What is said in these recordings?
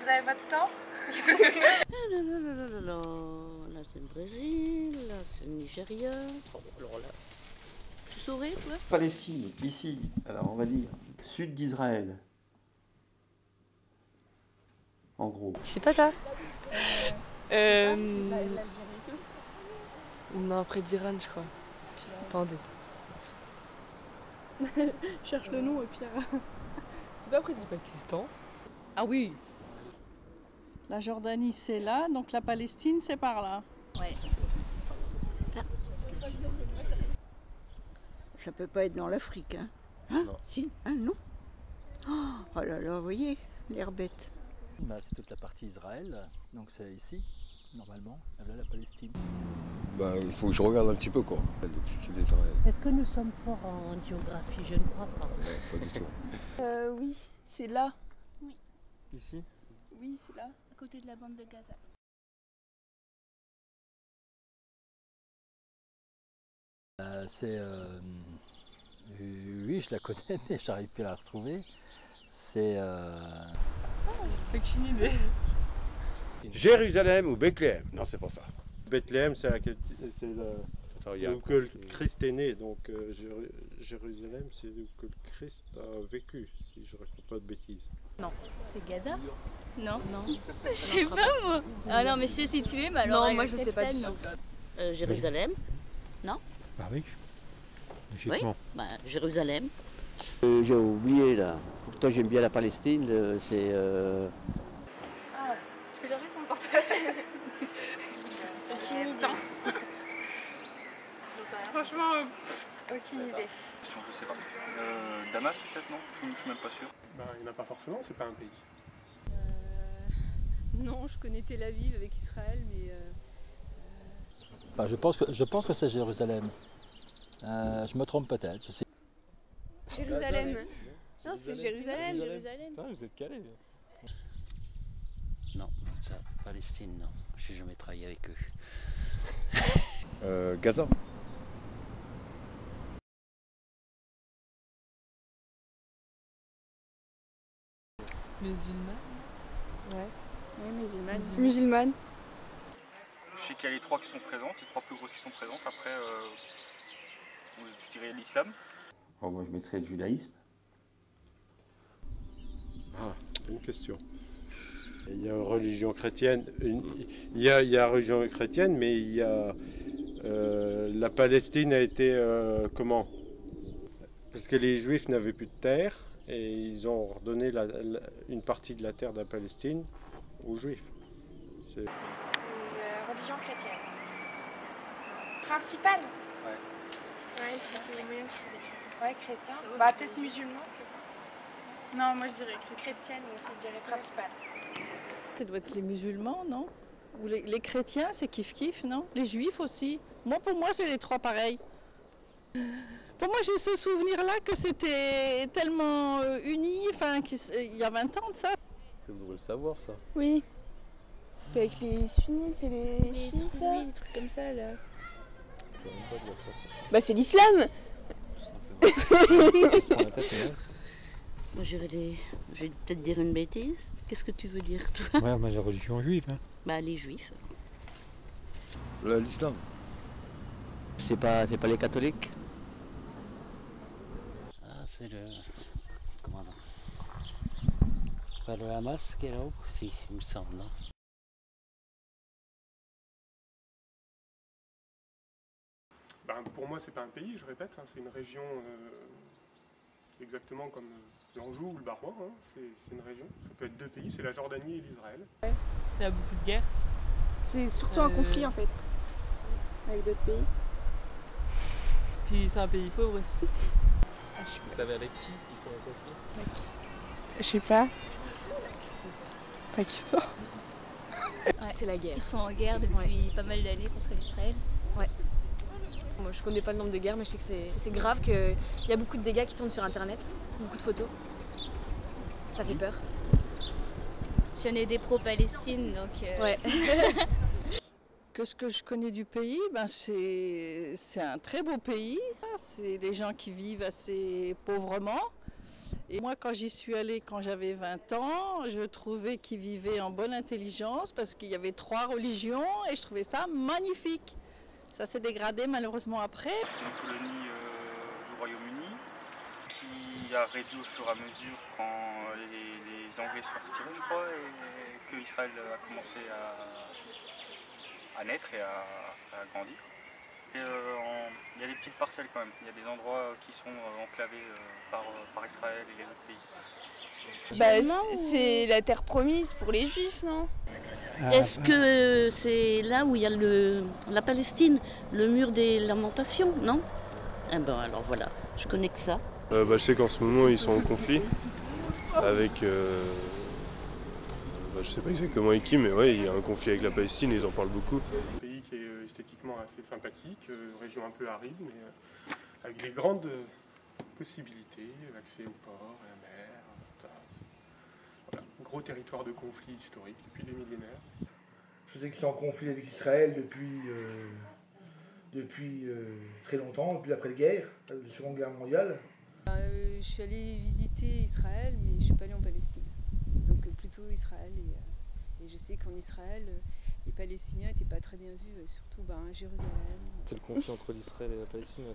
vous avez votre temps? Là c'est le Brésil, là c'est le Nigeria. Oh, alors là, tu saurais toi? Palestine, ici, alors on va dire sud d'Israël. En gros. C'est pas ça. Non, près d'Iran, je crois. Attendez. Cherche le nom au pire. C'est pas près du Pakistan? Ah oui. La Jordanie c'est là, donc la Palestine c'est par là. Ouais. Ça peut pas être dans l'Afrique, hein? Non. Si, hein, non? Oh là là, vous voyez, l'air bête. Bah, c'est toute la partie Israël, donc c'est ici, normalement, là la Palestine. Bah, il faut que je regarde un petit peu quoi. Donc c'est d'Israël. Est-ce que nous sommes forts en géographie? Je ne crois pas. Non, pas du tout. Oui, c'est là. Ici? Oui, c'est là. À côté de la bande de Gaza. Oui, je la connais, mais j'arrive plus à la retrouver. C'est... Aucune idée. Jérusalem ou Bethléem? Non, c'est pas ça. Bethléem, c'est où que le Christ. Christ est né, donc Jérusalem, c'est où que le Christ a vécu, si je raconte pas de bêtises. Non. C'est Gaza? Non. Non. Je sais pas moi. Ah non, mais je sais situer, mais alors. Non, moi je sais pas du tout. Jérusalem? Bah oui. Oui. Bah, Jérusalem. J'ai oublié là. Pourtant j'aime bien la Palestine. C'est. Ah, je peux chercher son portable. Aucune idée. Franchement, aucune idée. Je sais pas. Damas peut-être, non? Je suis même pas sûr. Ben, il n'y en a pas forcément, c'est pas un pays. Non, je connais Tel Aviv avec Israël, mais... Enfin, je pense que c'est Jérusalem. Je me trompe peut-être, je sais. Jérusalem. Non, c'est Jérusalem. Putain, vous êtes calés. Non, ça, Palestine, non. J'ai jamais travaillé avec eux. Gaza. Musulmane? Ouais. Oui, musulmane. Je sais qu'il y a les trois qui sont présentes, les trois plus grosses qui sont présentes. Après, je dirais l'islam. Oh, moi je mettrais le judaïsme. Ah, une question. Il y a une religion chrétienne, il y a la religion chrétienne, mais il y a la Palestine a été comment? Parce que les Juifs n'avaient plus de terre et ils ont redonné une partie de la terre de la Palestine aux Juifs. C'est Religion chrétienne. Principale? Ouais. Ouais, c'est les moyens qui sont des chrétiens. Ouais, chrétien. Bah, peut-être musulman. Non, moi je dirais Chrétienne aussi, je dirais principale. Ça doit être les musulmans, non? Ou les chrétiens, c'est kiff-kiff, non? Les juifs aussi. Moi, pour moi, c'est les trois pareils. Pour moi, j'ai ce souvenir-là que c'était tellement uni, enfin, il y a 20 ans de ça. Vous devriez le savoir, ça. Oui. C'est pas avec les sunnites et les chiites, ça? Oui, des trucs comme ça, là. Bah, c'est l'islam! Moi, je vais peut-être dire une bêtise. Qu'est-ce que tu veux dire, toi? Ouais, moi, la religion juive. Hein. Bah, les juifs. L'islam. C'est pas les catholiques. Ah, c'est le... Comment dire? Pas le Hamas qui est là-haut? Si, il me semble, non? Ben, pour moi, c'est pas un pays, je répète, hein, c'est une région exactement comme l'Anjou ou le Barrois. Hein, c'est une région. Ça peut être deux pays, c'est la Jordanie et l'Israël. Il y a beaucoup de guerres. C'est surtout un conflit, en fait, avec d'autres pays. Puis c'est un pays pauvre aussi. Vous savez avec qui ils sont en conflit? Je sais pas. Pakistan. Ouais. C'est la guerre. Ils sont en guerre depuis pas mal d'années contre l'Israël. Ouais. Moi, je connais pas le nombre de guerres, mais je sais que c'est grave qu'il y a beaucoup de dégâts qui tournent sur Internet, beaucoup de photos. Ça fait peur. J'en ai des pro-Palestine, donc... Ouais. Ce que je connais du pays, ben c'est un très beau pays. C'est des gens qui vivent assez pauvrement. Et moi, quand j'y suis allée quand j'avais 20 ans, je trouvais qu'ils vivaient en bonne intelligence parce qu'il y avait 3 religions et je trouvais ça magnifique. Ça s'est dégradé malheureusement après. C'était une colonie du Royaume-Uni qui a réduit au fur et à mesure quand les Anglais sont retirés, je crois, et que Israël a commencé à naître et à grandir. Il y a des petites parcelles quand même, il y a des endroits qui sont enclavés par Israël et les autres pays. C'est la terre promise pour les Juifs, non? Est-ce que c'est là où il y a la Palestine, le mur des lamentations, non? Eh ben alors voilà, je connais que ça. Je sais qu'en ce moment ils sont en conflit avec, je sais pas exactement avec qui, mais ouais, il y a un conflit avec la Palestine et ils en parlent beaucoup. C'est un pays qui est esthétiquement assez sympathique, région un peu aride, mais avec des grandes possibilités, accès au port, à la mer, voilà, gros territoire de conflit historique depuis des millénaires. Je sais qu'ils sont en conflit avec Israël depuis très longtemps, depuis l'après-guerre, la Seconde Guerre mondiale. Je suis allée visiter Israël, mais je ne suis pas allée en Palestine. Donc plutôt Israël. Et je sais qu'en Israël, les Palestiniens n'étaient pas très bien vus, surtout à Jérusalem. C'est le conflit entre l'Israël et la Palestine.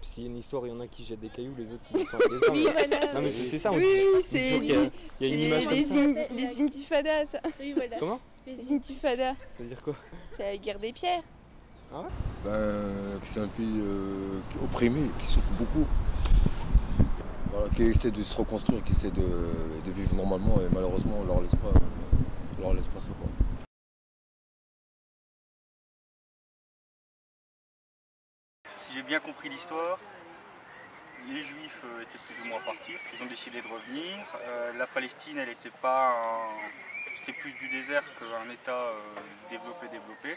S'il y a une histoire, il y en a qui jettent des cailloux, les autres ils sont des armes. Oui, voilà. Non mais c'est ça, on oui, dit. C'est Il y a une image comme ça. les intifadas, ça. Oui, voilà. Comment? Les intifadas. Ça veut dire quoi? C'est la guerre des pierres. Ah ouais? C'est un pays qui est opprimé, qui souffre beaucoup. Voilà, qui essaie de se reconstruire, qui essaie de vivre normalement et malheureusement on leur laisse pas ça, quoi. Si j'ai bien compris l'histoire, les Juifs étaient plus ou moins partis, ils ont décidé de revenir. La Palestine, elle n'était pas c'était plus du désert qu'un État développé.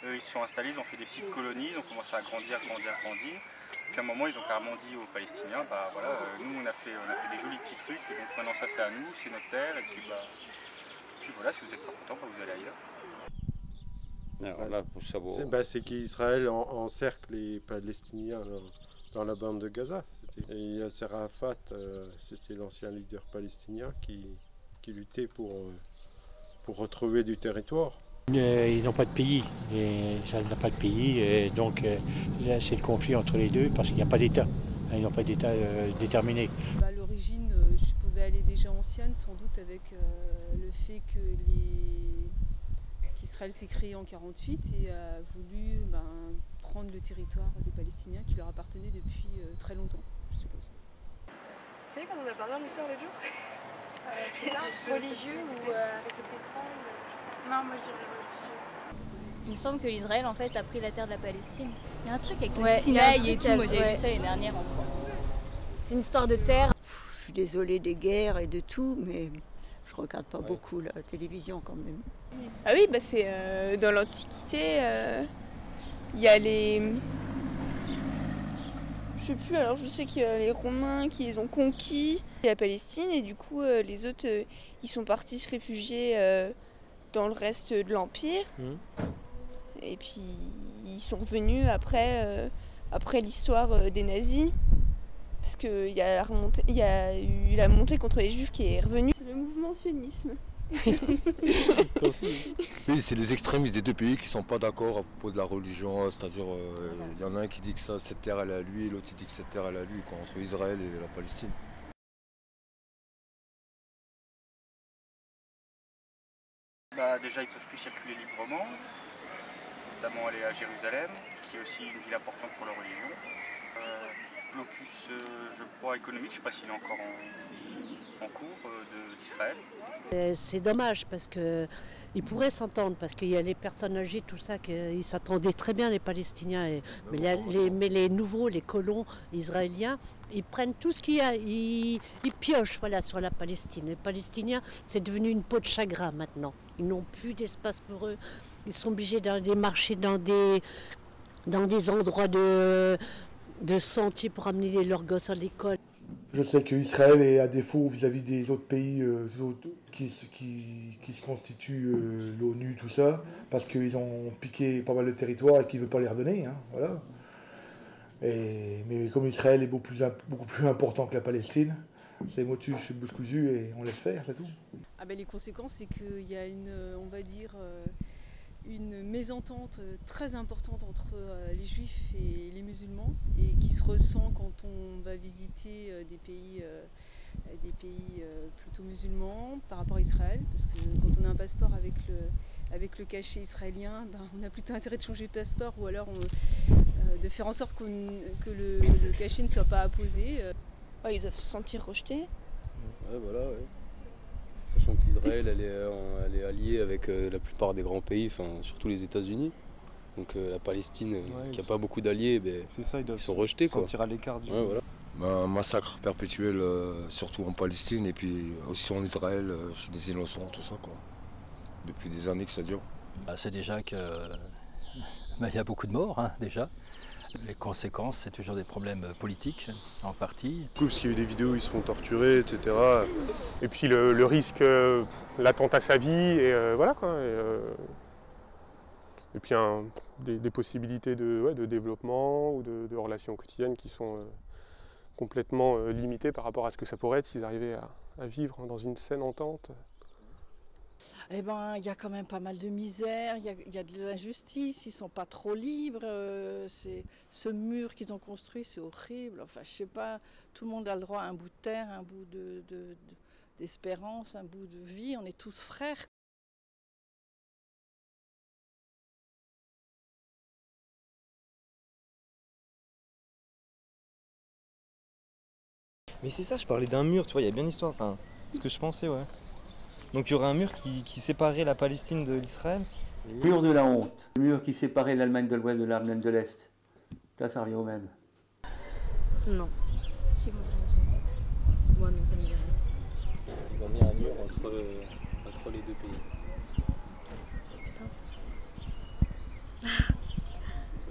Ils se sont installés, ils ont fait des petites colonies, ils ont commencé à grandir. Puis à un moment, ils ont carrément dit aux Palestiniens, nous on a fait des jolis petits trucs, et donc maintenant ça c'est à nous, c'est notre terre, et puis voilà, si vous n'êtes pas content, vous allez ailleurs. Alors là, pour savoir. C'est qu'Israël encercle les Palestiniens dans la bande de Gaza. Et Yasser Arafat, c'était l'ancien leader palestinien qui luttait pour retrouver du territoire. Ils n'ont pas de pays, Israël n'a pas de pays, et donc c'est le conflit entre les deux parce qu'il n'y a pas d'État. Ils n'ont pas d'État déterminé. L'origine, je suppose, elle est déjà ancienne, sans doute avec le fait qu'Israël s'est créé en 1948 et a voulu prendre le territoire des Palestiniens qui leur appartenait depuis très longtemps, je suppose. Vous savez quand on a parlé en histoire l'autre jour religieux ou avec le pétrole? Non, moi je dirais religieux. Il me semble que l'Israël en fait a pris la terre de la Palestine. Il y a un truc avec le Ouais, Sinaï et tout, moi j'avais vu ça l'année dernière encore. C'est une histoire de terre. Je suis désolée des guerres et de tout, mais je regarde pas beaucoup la télévision quand même. Ah oui, c'est dans l'Antiquité, il y a les... Je sais plus, alors je sais qu'il y a les Romains qui les ont conquis, la Palestine, et du coup les autres, ils sont partis se réfugier dans le reste de l'Empire. Et puis ils sont revenus après l'histoire des nazis. Parce qu'il y a eu la montée contre les Juifs qui est revenue. C'est le mouvement sionisme. Oui, c'est les extrémistes des deux pays qui ne sont pas d'accord à propos de la religion. C'est-à-dire, il y en a un qui dit que cette terre elle est à lui et l'autre dit que cette terre elle est à lui, entre Israël et la Palestine. Déjà, ils ne peuvent plus circuler librement, notamment aller à Jérusalem, qui est aussi une ville importante pour leur religion. Blocus, je crois, économique, je ne sais pas s'il est encore en cours d'Israël. C'est dommage parce qu'ils pourraient s'entendre, parce qu'il y a les personnes âgées, tout ça, ils s'attendaient très bien les Palestiniens. Mais les nouveaux, les colons israéliens, ils prennent tout ce qu'il y a, ils piochent sur la Palestine. Les Palestiniens, c'est devenu une peau de chagrin maintenant. Ils n'ont plus d'espace pour eux. Ils sont obligés d'aller marcher dans des endroits de sentiers pour amener leurs gosses à l'école. Je sais qu'Israël est à défaut vis-à-vis des autres pays qui se constituent l'ONU, tout ça, parce qu'ils ont piqué pas mal de territoires et qu'ils ne veulent pas les redonner. Voilà. Mais comme Israël est beaucoup plus important que la Palestine, c'est motus, bout de cousu et on laisse faire, c'est tout. Ah ben, les conséquences, c'est qu'il y a on va dire, une mésentente très importante entre les juifs et les musulmans et qui se ressent quand on va visiter des pays plutôt musulmans par rapport à Israël, parce que quand on a un passeport avec le cachet israélien, ben, on a plutôt intérêt de changer de passeport ou alors de faire en sorte que le cachet ne soit pas apposé. Oh, ils doivent se sentir rejetés. Ouais, voilà, ouais. Sachant qu'Israël elle est alliée avec la plupart des grands pays, surtout les États-Unis. Donc la Palestine, qui n'a pas beaucoup d'alliés, ils sont rejetés. Ils se sentir à l'écart du voilà. Un massacre perpétuel, surtout en Palestine et puis aussi en Israël, chez des innocents, tout ça, quoi. Depuis des années que ça dure. C'est déjà que il y a beaucoup de morts, hein, déjà. Les conséquences, c'est toujours des problèmes politiques, en partie. Parce qu'il y a eu des vidéos où ils se font torturer, etc. Et puis le risque latent à sa vie, et voilà quoi. Et puis des possibilités de développement ou de relations quotidiennes qui sont complètement limitées par rapport à ce que ça pourrait être s'ils arrivaient à vivre dans une saine entente. Eh ben, il y a quand même pas mal de misère, il y a de l'injustice, ils sont pas trop libres. Ce mur qu'ils ont construit, c'est horrible. Enfin, je sais pas, tout le monde a le droit à un bout de terre, un bout d'espérance, un bout de vie. On est tous frères. Mais c'est ça, je parlais d'un mur, tu vois, il y a bien une histoire. Enfin, ce que je pensais, ouais. Donc il y aurait un mur qui séparait la Palestine de l'Israël. Le mur de la honte, le mur qui séparait l'Allemagne de l'Ouest de l'Allemagne de l'Est. Ça revient au même. Non. Si, moi non, ça me dit rien. Ils ont mis un mur entre les deux pays. Putain.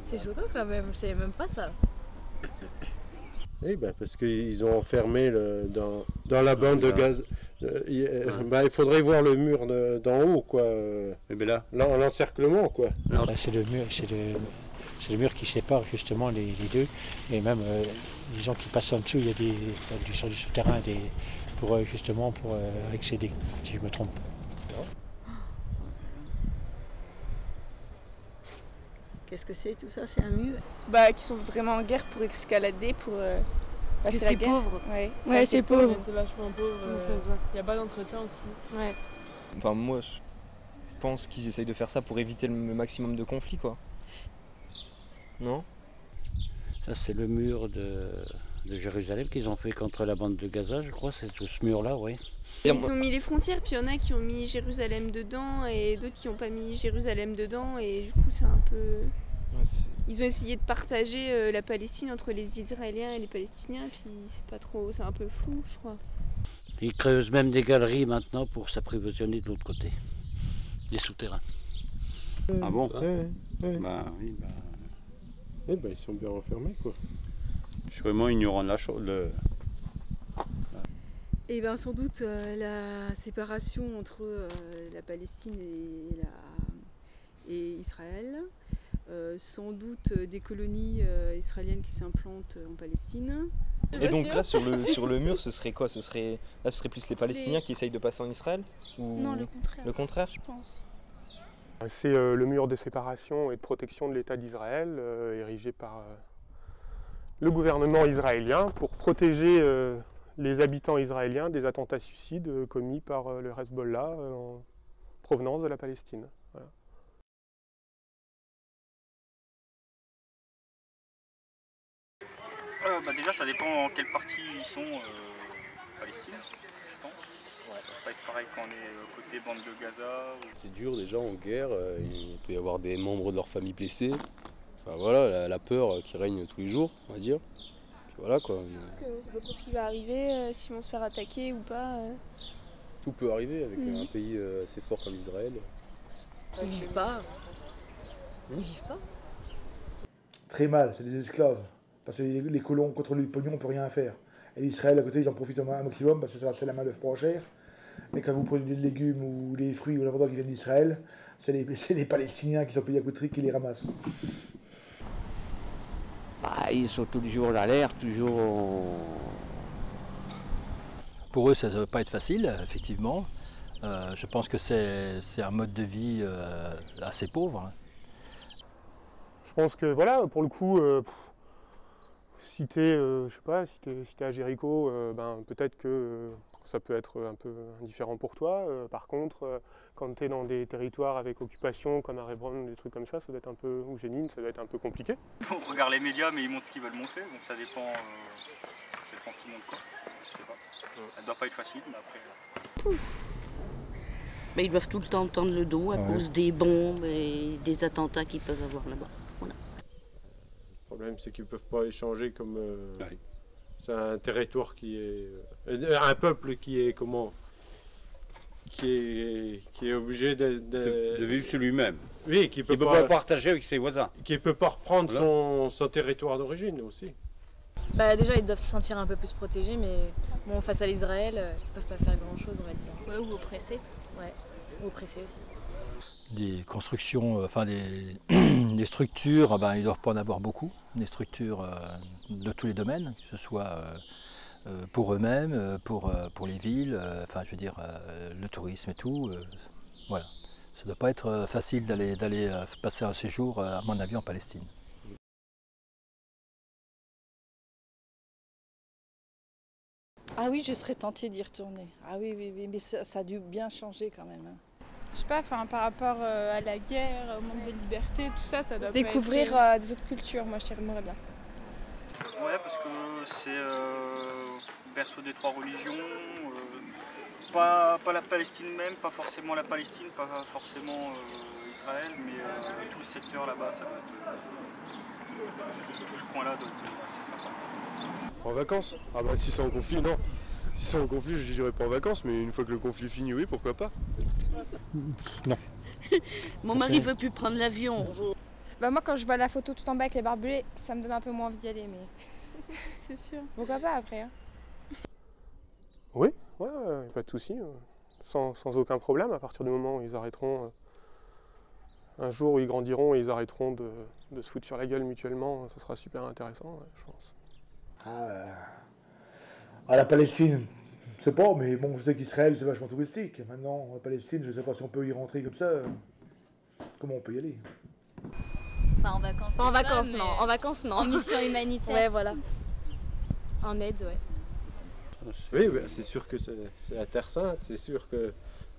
C'est choquant quand même, je savais même pas ça. Oui, parce qu'ils ont enfermé dans la bande de gaz. Il faudrait voir le mur d'en haut, quoi. L'encerclement, quoi. C'est le mur qui sépare justement les deux. Et même, disons qu'ils passent en dessous, il y a du souterrain pour accéder, si je me trompe. Qu'est-ce que c'est tout ça? C'est un mur? Qui sont vraiment en guerre pour escalader, pour passer la c'est guerre. Pauvre. Ouais, c'est pauvre. C'est vachement pauvre. Ça se voit. Il n'y a pas d'entretien aussi. Ouais. Enfin, moi, je pense qu'ils essayent de faire ça pour éviter le maximum de conflits, quoi. Non? Ça, c'est le mur de Jérusalem qu'ils ont fait contre la bande de Gaza, je crois. C'est tout ce mur-là, oui. Ils ont mis les frontières, puis il y en a qui ont mis Jérusalem dedans et d'autres qui n'ont pas mis Jérusalem dedans. Et du coup, c'est un peu... Ils ont essayé de partager la Palestine entre les Israéliens et les Palestiniens, puis c'est un peu flou, je crois. Ils creusent même des galeries maintenant pour s'approvisionner de l'autre côté, des souterrains. Ah bon? Oui. Ils sont bien renfermés, quoi. Je suis vraiment ignorant de la chose. Et bien sans doute la séparation entre la Palestine et Israël, sans doute des colonies israéliennes qui s'implantent en Palestine. Et donc là sur le mur ce serait quoi? Ce serait plus les Palestiniens qui essayent de passer en Israël ou... Non, le contraire. Le contraire, je pense. C'est le mur de séparation et de protection de l'État d'Israël, érigé par le gouvernement israélien pour protéger les habitants israéliens des attentats suicides commis par le Hezbollah en provenance de la Palestine. Voilà. Déjà, ça dépend en quelle partie ils sont Palestine, je pense. Ouais. Ça va pas être pareil quand on est côté bande de Gaza. C'est dur déjà en guerre, il peut y avoir des membres de leur famille blessés. Enfin voilà, la peur qui règne tous les jours, on va dire. Puis voilà quoi. Parce que c'est pas trop ce qui va arriver, s'ils vont se faire attaquer ou pas. Tout peut arriver avec un pays assez fort comme Israël. Ils vivent pas. Ils vivent pas. Très mal, c'est des esclaves. Parce que les colons contre le pognon, on ne peut rien faire. Et l'Israël, à côté, ils en profitent un maximum parce que c'est la main-d'œuvre pas chère. Mais quand vous prenez des légumes ou les fruits ou n'importe quoi qui viennent d'Israël, c'est les Palestiniens qui sont payés à coût de qui les ramassent. ils sont toujours en alerte, toujours... Pour eux, ça ne doit pas être facile, effectivement. Je pense que c'est un mode de vie assez pauvre. Je pense que voilà, pour le coup, si tu es, je sais pas, si t'es à Jéricho, peut-être que ça peut être un peu indifférent pour toi. Par contre, quand tu es dans des territoires avec occupation comme à Hebron, des trucs comme ça doit être un peu, ou Jénine, ça doit être un peu compliqué. On regarde les médias, mais ils montrent ce qu'ils veulent montrer, donc ça dépend qui montre quoi. Je sais pas. Elle ne doit pas être facile, mais après... Mais ils doivent tout le temps tendre le dos à cause des bombes et des attentats qu'ils peuvent avoir là-bas. Voilà. Le problème, c'est qu'ils ne peuvent pas échanger comme... C'est un territoire qui est... un peuple qui est comment qui est obligé de vivre sur lui-même. Oui, qui peut pas partager avec ses voisins. Qui ne peut pas reprendre son territoire d'origine aussi. Bah déjà, ils doivent se sentir un peu plus protégés, mais bon, face à l'Israël, ils ne peuvent pas faire grand-chose, on va dire. Ouais, ou oppressés. Ouais, ou oppressés aussi. Des constructions, enfin des structures, ils ne doivent pas en avoir beaucoup. Des structures de tous les domaines, que ce soit pour eux-mêmes, pour les villes, enfin je veux dire le tourisme et tout. Voilà. Ça ne doit pas être facile d'aller passer un séjour, à mon avis, en Palestine. Ah oui, je serais tentée d'y retourner. Ah oui, mais ça a dû bien changer quand même. Je sais pas, par rapport à la guerre, au manque de liberté, tout ça, ça doit découvrir pas être... des autres cultures, moi j'aimerais bien. Ouais, parce que c'est berceau des trois religions, pas la Palestine même, pas forcément la Palestine, pas forcément Israël, mais tout le secteur là-bas, ça doit être... tout ce coin-là doit être assez sympa. En vacances? Ah bah si c'est en conflit, non. Si c'est en conflit, je dirais pas en vacances, mais une fois que le conflit finit, oui, pourquoi pas. Non. Mon mari veut plus prendre l'avion. Bah moi quand je vois la photo tout en bas avec les barbelés, ça me donne un peu moins envie d'y aller, mais... C'est sûr. Pourquoi pas après hein. Oui, ouais, pas de souci. Sans aucun problème, à partir du moment où ils arrêteront... un jour où ils grandiront et ils arrêteront de se foutre sur la gueule mutuellement, ça sera super intéressant, je pense. À la Palestine, je sais pas, mais bon, je sais qu'Israël c'est vachement touristique. Maintenant, la Palestine, je sais pas si on peut y rentrer comme ça. Comment on peut y aller? Pas en vacances. Pas en vacances, non. En vacances, non. En mission humanitaire. Ouais, voilà. En aide, ouais. Oui, c'est sûr que c'est la Terre Sainte, c'est sûr que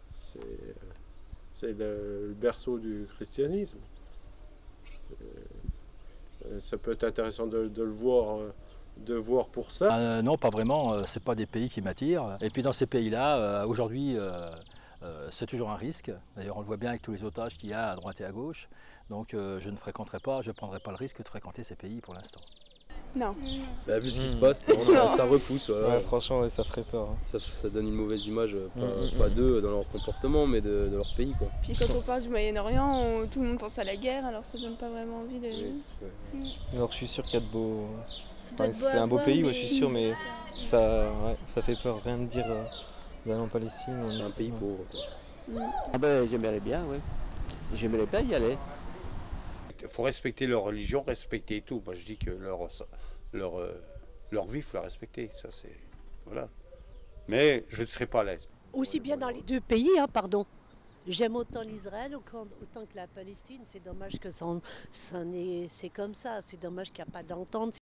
c'est le berceau du christianisme. Ça peut être intéressant de le voir. De voir pour ça. Non, pas vraiment, c'est pas des pays qui m'attirent. Et puis dans ces pays-là, aujourd'hui, c'est toujours un risque. D'ailleurs, on le voit bien avec tous les otages qu'il y a à droite et à gauche. Donc je ne fréquenterai pas, je ne prendrai pas le risque de fréquenter ces pays pour l'instant. Non. Bah, vu ce qui se passe, ça repousse. Voilà. Ouais, franchement, ouais, ça ferait peur. Hein. Ça donne une mauvaise image, pas d'eux dans leur comportement, mais de leur pays. Quoi. Puis quand on parle du Moyen-Orient, tout le monde pense à la guerre, alors ça donne pas vraiment envie de... Alors je suis sûr qu'il y a de beaux... Enfin, c'est un beau pays, ouais, je suis sûr, mais ça fait peur. Rien de dire d'aller en Palestine. C'est un pays pauvre. Ah ben j'aimerais bien, oui. J'aimerais bien y aller. Il faut respecter leur religion, respecter tout. Moi je dis que leur vie, il faut la respecter. Ça c'est. Voilà. Mais je ne serai pas à l'aise. Aussi bien dans les deux pays, hein, pardon. J'aime autant l'Israël autant que la Palestine. C'est dommage que c'est comme ça. C'est dommage qu'il n'y a pas d'entente.